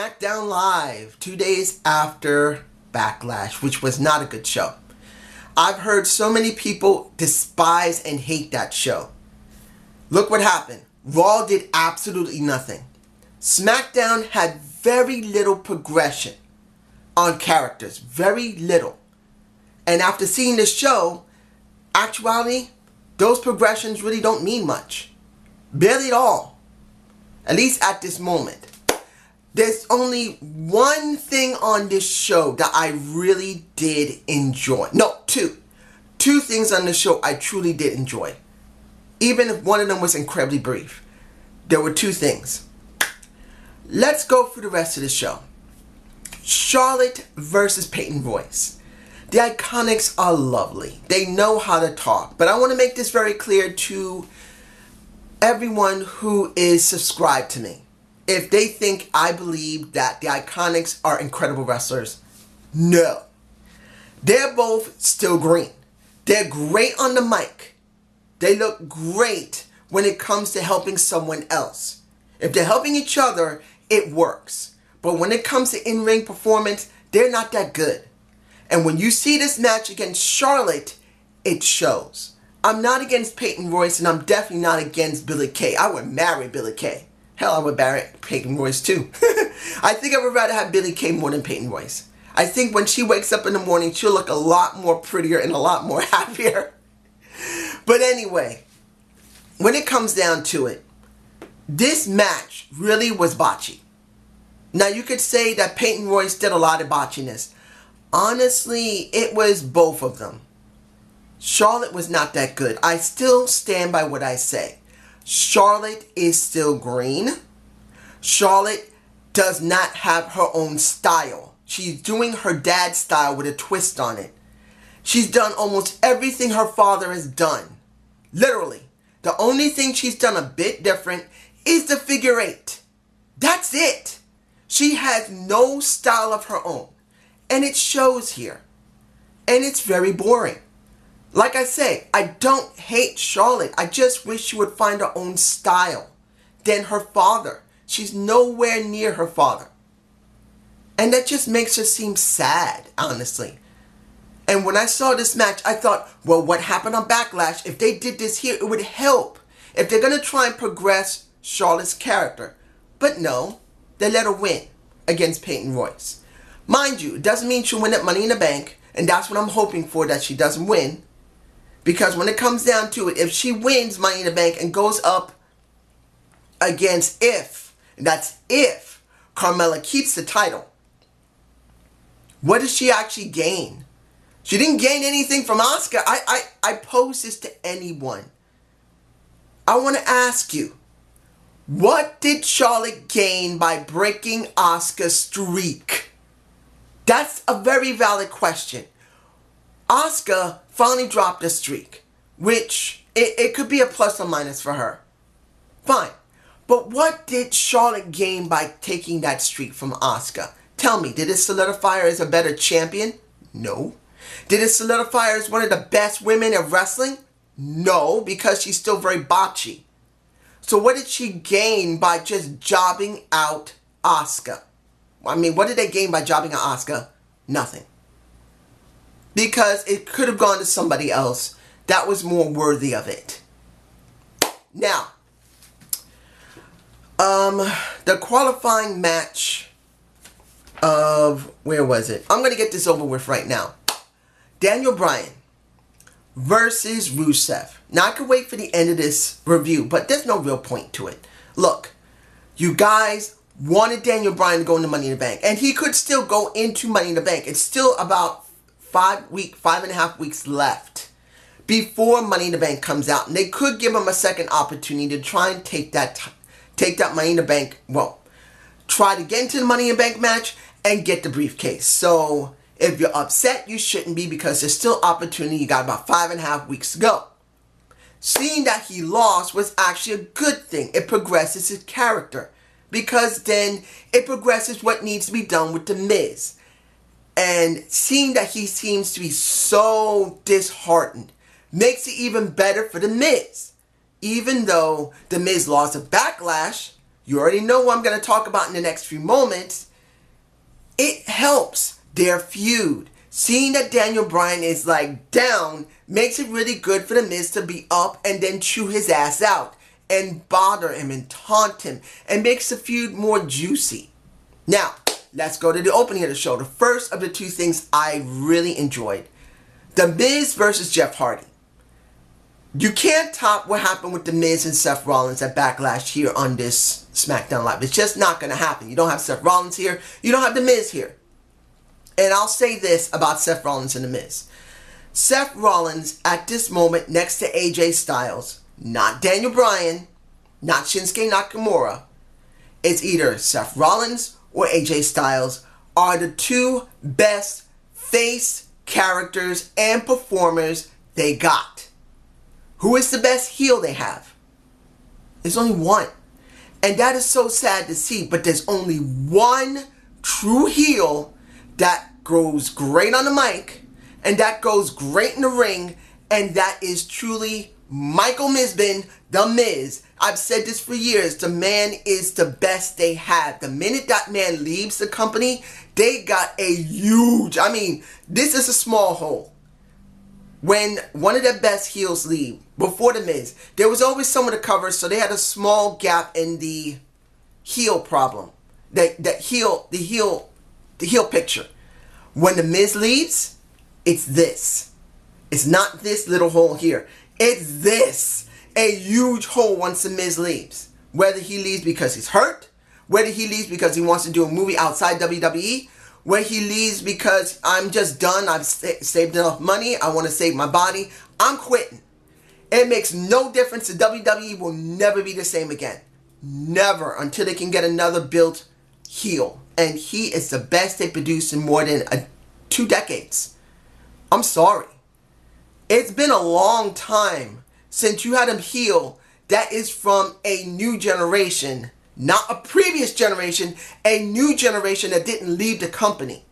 Smackdown Live 2 days after Backlash, which was not a good show. I've heard so many people despise and hate that show. Look what happened. Raw did absolutely nothing. Smackdown had very little progression on characters. Very little. And after seeing this show, actuality, those progressions really don't mean much. Barely at all. At least at this moment. There's only one thing on this show that I really did enjoy. No, two. Two things on this show I truly did enjoy. Even if one of them was incredibly brief. There were two things. Let's go through the rest of the show. Charlotte versus Payton Royce. The Iconics are lovely. They know how to talk. But I want to make this very clear to everyone who is subscribed to me. If they think I believe that the Iconics are incredible wrestlers, no. They're both still green. They're great on the mic. They look great when it comes to helping someone else. If they're helping each other, it works. But when it comes to in-ring performance, they're not that good. And when you see this match against Charlotte, it shows. I'm not against Payton Royce, and I'm definitely not against Billie Kay. I would marry Billie Kay. Hell, I would marry Payton Royce too. I think I would rather have Billie Kay more than Payton Royce. I think when she wakes up in the morning, she'll look a lot more prettier and a lot more happier. But anyway, when it comes down to it, this match really was botchy. Now, you could say that Payton Royce did a lot of botchiness. Honestly, it was both of them. Charlotte was not that good. I still stand by what I say. Charlotte is still green. Charlotte does not have her own style. She's doing her dad's style with a twist on it. She's done almost everything her father has done. Literally. The only thing she's done a bit different is the figure eight. That's it. She has no style of her own. And it shows here. And it's very boring. Like I say, I don't hate Charlotte. I just wish she would find her own style than her father. She's nowhere near her father. And that just makes her seem sad, honestly. And when I saw this match, I thought, well, what happened on Backlash? If they did this here, it would help. If they're going to try and progress Charlotte's character. But no, they let her win against Payton Royce. Mind you, it doesn't mean she'll win at Money in the Bank. And that's what I'm hoping for, that she doesn't win. Because when it comes down to it, if she wins Money in the Bank and goes up against that's if Carmella keeps the title, what does she actually gain? She didn't gain anything from Asuka. I pose this to anyone. I want to ask you, what did Charlotte gain by breaking Asuka's streak? That's a very valid question. Asuka finally dropped a streak, which it could be a plus or minus for her. Fine. But what did Charlotte gain by taking that streak from Asuka? Tell me, did it solidify her as a better champion? No. Did it solidify her as one of the best women of wrestling? No, because she's still very botchy. So what did she gain by just jobbing out Asuka? I mean, what did they gain by jobbing out Asuka? Nothing. Because it could have gone to somebody else that was more worthy of it. Now, the qualifying match of, where was it? I'm going to get this over with right now. Bryan versus Rusev. Now, I could wait for the end of this review, but there's no real point to it. Look, you guys wanted Bryan to go into Money in the Bank, and he could still go into Money in the Bank. It's still about 5.5 weeks left before Money in the Bank comes out, and they could give him a second opportunity to try and take that Money in the Bank, well, try to get into the Money in the Bank match and get the briefcase. So if you're upset, you shouldn't be, because there's still opportunity. You got about 5.5 weeks to go. Seeing that he lost was actually a good thing. It progresses his character, because then it progresses what needs to be done with The Miz. And seeing that he seems to be so disheartened makes it even better for The Miz. Even though The Miz lost a Backlash, you already know what I'm going to talk about in the next few moments. It helps their feud. Seeing that Daniel Bryan is like down makes it really good for The Miz to be up and then chew his ass out and bother him and taunt him and makes the feud more juicy. Now, let's go to the opening of the show. The first of the two things I really enjoyed. The Miz versus Jeff Hardy. You can't top what happened with The Miz and Seth Rollins at Backlash here on this Smackdown Live. It's just not going to happen. You don't have Seth Rollins here. You don't have The Miz here. And I'll say this about Seth Rollins and The Miz. Seth Rollins, at this moment, next to AJ Styles, not Daniel Bryan, not Shinsuke Nakamura, it's either Seth Rollins or AJ Styles are the two best face characters and performers they got. Who is the best heel they have? There's only one. And that is so sad to see, but there's only one true heel that goes great on the mic, and that goes great in the ring, and that is truly Michael Mizbin, The Miz. I've said this for years. The man is the best they have. The minute that man leaves the company, they got a huge, this is a small hole. When one of their best heels leave, before The Miz, there was always someone to cover, so they had a small gap in the heel problem. The heel picture. When The Miz leaves, it's this. It's not this little hole here. It's this. A huge hole once The Miz leaves. Whether he leaves because he's hurt, whether he leaves because he wants to do a movie outside WWE, whether he leaves because I'm just done, I've saved enough money, I want to save my body, I'm quitting. It makes no difference. The WWE will never be the same again. Never, until they can get another built heel. And he is the best they produced in more than 2 decades. I'm sorry. It's been a long time since you had a heel that is from a new generation, not a previous generation, a new generation that didn't leave the company.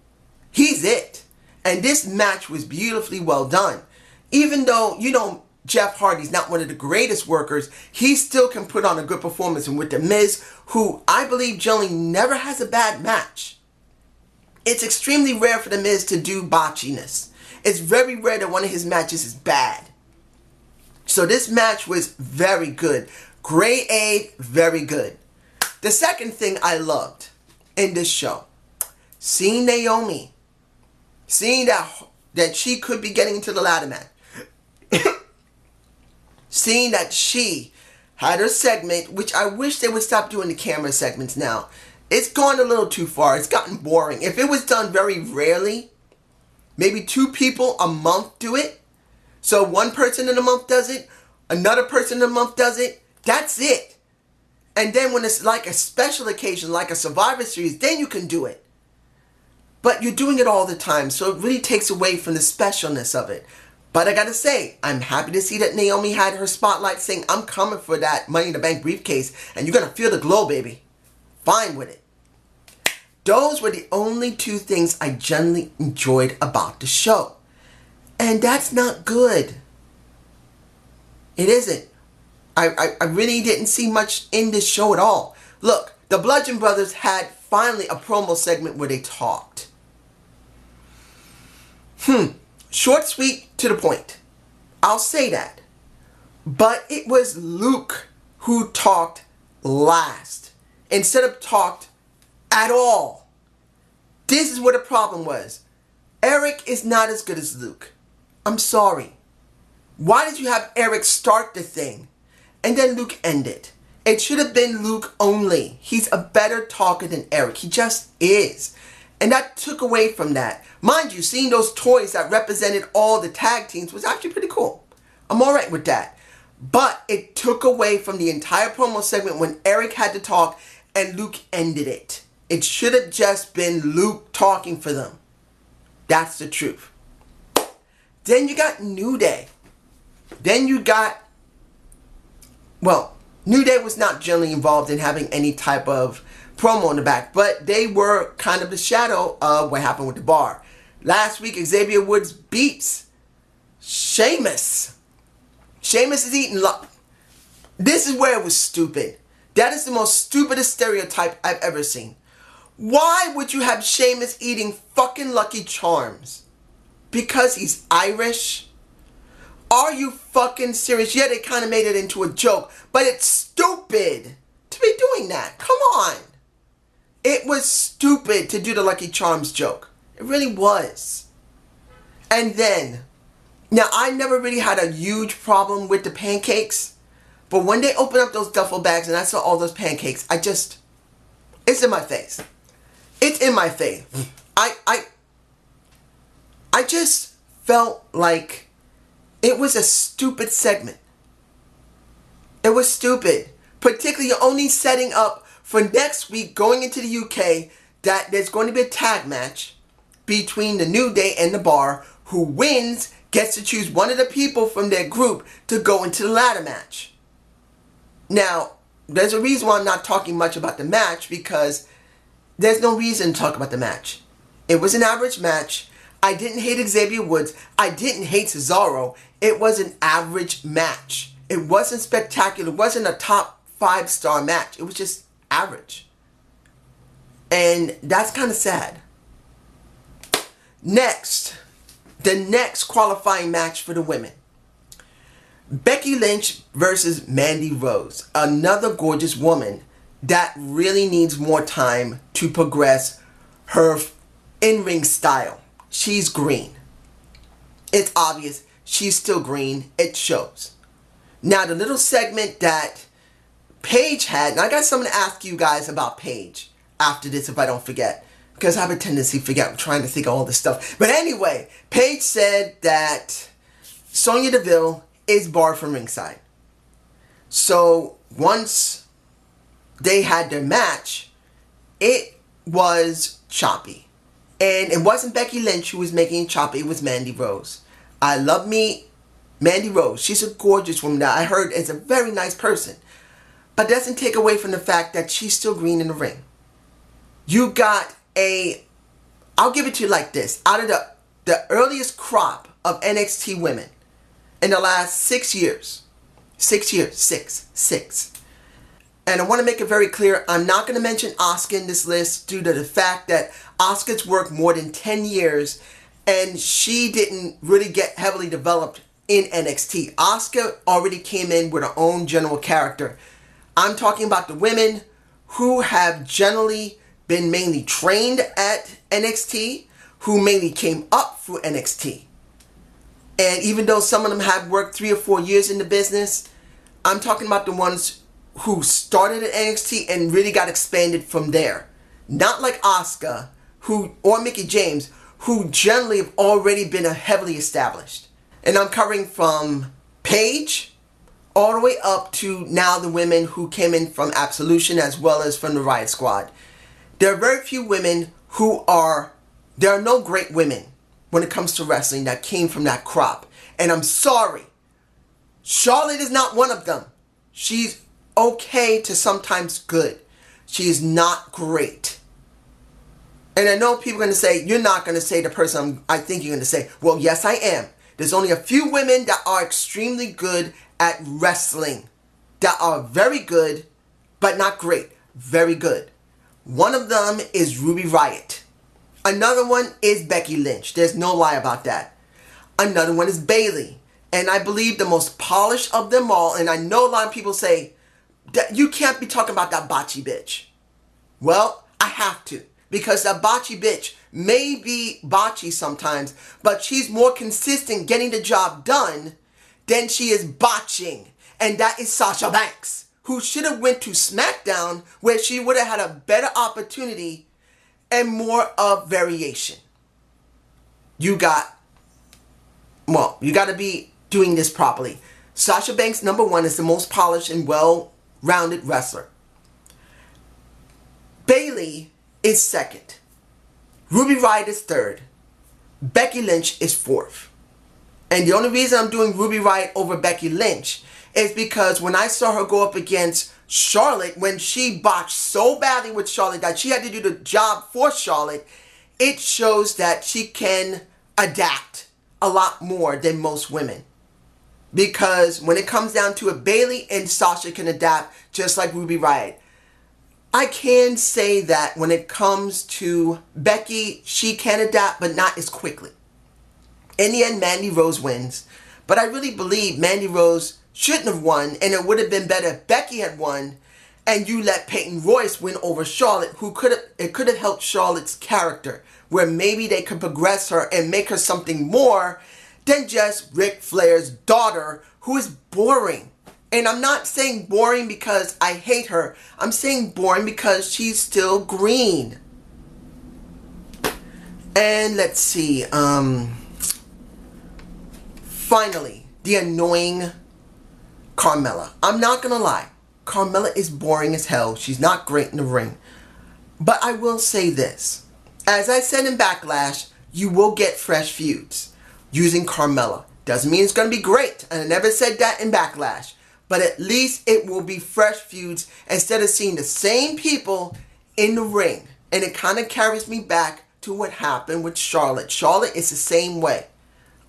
He's it. And this match was beautifully well done. Even though, Jeff Hardy's not one of the greatest workers, he still can put on a good performance. And with The Miz, who I believe generally never has a bad match. It's extremely rare for The Miz to do botchiness. It's very rare that one of his matches is bad. So this match was very good. Grade A, very good. The second thing I loved in this show, seeing Naomi, seeing that she could be getting into the ladder match. Seeing that she had her segment, which I wish they would stop doing the camera segments now. It's gone a little too far. It's gotten boring. If it was done very rarely, maybe 2 people a month do it. So one person in a month does it, another person in a month does it. That's it. And then when it's like a special occasion, like a Survivor Series, then you can do it. But you're doing it all the time, so it really takes away from the specialness of it. But I gotta say, I'm happy to see that Naomi had her spotlight saying, I'm coming for that Money in the Bank briefcase, and you're gonna feel the glow, baby. Fine with it. Those were the only 2 things I generally enjoyed about the show. And that's not good. It isn't. I really didn't see much in this show at all. Look, the Bruiser Brothers had finally a promo segment where they talked. Short, sweet, to the point. I'll say that. But it was Luke who talked last, instead of talked at all. This is what the problem was. Eric is not as good as Luke. I'm sorry. Why did you have Eric start the thing and then Luke end it? It should have been Luke only. He's a better talker than Eric. He just is. And that took away from that. Mind you, seeing those toys that represented all the tag teams was actually pretty cool. I'm alright with that. But it took away from the entire promo segment when Eric had to talk and Luke ended it. It should have just been Luke talking for them. That's the truth. Then you got New Day. Then you got, well, New Day was not generally involved in having any type of promo in the back, but they were kind of the shadow of what happened with the bar. Last week, Xavier Woods beats Sheamus. Sheamus is eating lunch. This is where it was stupid. That is the most stupidest stereotype I've ever seen. Why would you have Sheamus eating fucking Lucky Charms? Because he's Irish? Are you fucking serious? Yeah, they kind of made it into a joke, but it's stupid to be doing that. Come on. It was stupid to do the Lucky Charms joke. It really was. And then, now I never really had a huge problem with the pancakes, but when they opened up those duffel bags and I saw all those pancakes, it's in my face. It's in my face. I just felt like it was a stupid segment. It was stupid. Particularly, you're only setting up for next week, going into the UK, that there's going to be a tag match between the New Day and the Bar. Who wins gets to choose one of the people from their group to go into the ladder match. Now, there's a reason why I'm not talking much about the match, because there's no reason to talk about the match. It was an average match. I didn't hate Xavier Woods. I didn't hate Cesaro. It was an average match. It wasn't spectacular. It wasn't a top 5-star match. It was just average. And that's kind of sad. Next, the next qualifying match for the women. Becky Lynch versus Mandi Rose. Another gorgeous woman that really needs more time to progress her in-ring style. She's green. It's obvious she's still green. It shows. Now, the little segment that Paige had, and I got something to ask you guys about Paige after this if I don't forget, because I have a tendency to forget. I'm trying to think of all this stuff. But anyway, Paige said that Sonya Deville is barred from ringside. So once they had their match, it was choppy. And it wasn't Becky Lynch who was making it choppy, it was Mandi Rose. I love me Mandi Rose. She's a gorgeous woman that I heard is a very nice person. But doesn't take away from the fact that she's still green in the ring. You got I'll give it to you like this. Out of the earliest crop of NXT women in the last 6 years. 6 years. Six. And I want to make it very clear, I'm not going to mention Asuka in this list due to the fact that Asuka's worked more than 10 years and she didn't really get heavily developed in NXT. Asuka already came in with her own general character. I'm talking about the women who have generally been mainly trained at NXT, who mainly came up through NXT. And even though some of them have worked 3 or 4 years in the business, I'm talking about the ones who started at NXT and really got expanded from there. Not like Asuka, or Mickie James, who generally have already been heavily established. And I'm covering from Paige all the way up to now the women who came in from Absolution as well as from the Riot Squad. There are very few women there are no great women when it comes to wrestling that came from that crop. And I'm sorry, Charlotte is not one of them. She's okay to sometimes good. She is not great. And I know people are going to say, you're not going to say the person I think you're going to say. Well, yes, I am. There's only a few women that are extremely good at wrestling. That are very good, but not great. Very good. One of them is Ruby Riott. Another one is Becky Lynch. There's no lie about that. Another one is Bayley. And I believe the most polished of them all, and I know a lot of people say, that you can't be talking about that botchy bitch. Well, I have to. Because that botchy bitch may be botchy sometimes, but she's more consistent getting the job done than she is botching. And that is Sasha Banks, who should have went to Smackdown where she would have had a better opportunity and more of variation. You got to be doing this properly. Sasha Banks, number one, is the most polished and well-rounded wrestler. Bayley is second. Ruby Riott is third. Becky Lynch is fourth. And the only reason I'm doing Ruby Riott over Becky Lynch is because when I saw her go up against Charlotte, when she botched so badly with Charlotte that she had to do the job for Charlotte, it shows that she can adapt a lot more than most women. Because when it comes down to it, Bayley and Sasha can adapt just like Ruby Riott. I can say that when it comes to Becky, she can adapt, but not as quickly. In the end, Mandi Rose wins. But I really believe Mandi Rose shouldn't have won, and it would have been better if Becky had won, and you let Payton Royce win over Charlotte, it could have helped Charlotte's character, where maybe they could progress her and make her something more than just Ric Flair's daughter, who is boring. And I'm not saying boring because I hate her. I'm saying boring because she's still green. And let's see. Finally, the annoying Carmella. I'm not going to lie. Carmella is boring as hell. She's not great in the ring. But I will say this. As I said in Backlash, you will get fresh feuds using Carmella. Doesn't mean it's going to be great. And I never said that in Backlash. But at least it will be fresh feuds instead of seeing the same people in the ring. And it kind of carries me back to what happened with Charlotte. Charlotte is the same way.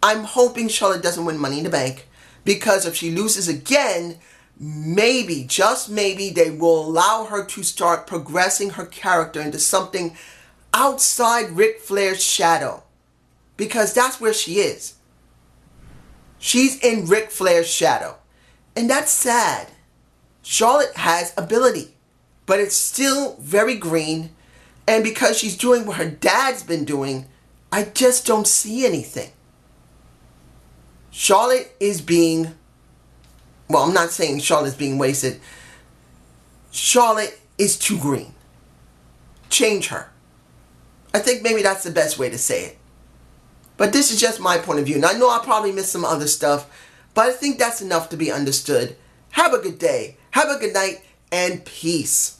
I'm hoping Charlotte doesn't win Money in the Bank. Because if she loses again, maybe, just maybe, they will allow her to start progressing her character into something outside Ric Flair's shadow. Because that's where she is. She's in Ric Flair's shadow. And that's sad. Charlotte has ability, but it's still very green. And because she's doing what her dad's been doing, I just don't see anything. Charlotte is being, well, I'm not saying Charlotte's being wasted. Charlotte is too green. Change her. I think maybe that's the best way to say it. But this is just my point of view. And I know I probably missed some other stuff, but I think that's enough to be understood. Have a good day, have a good night, and peace.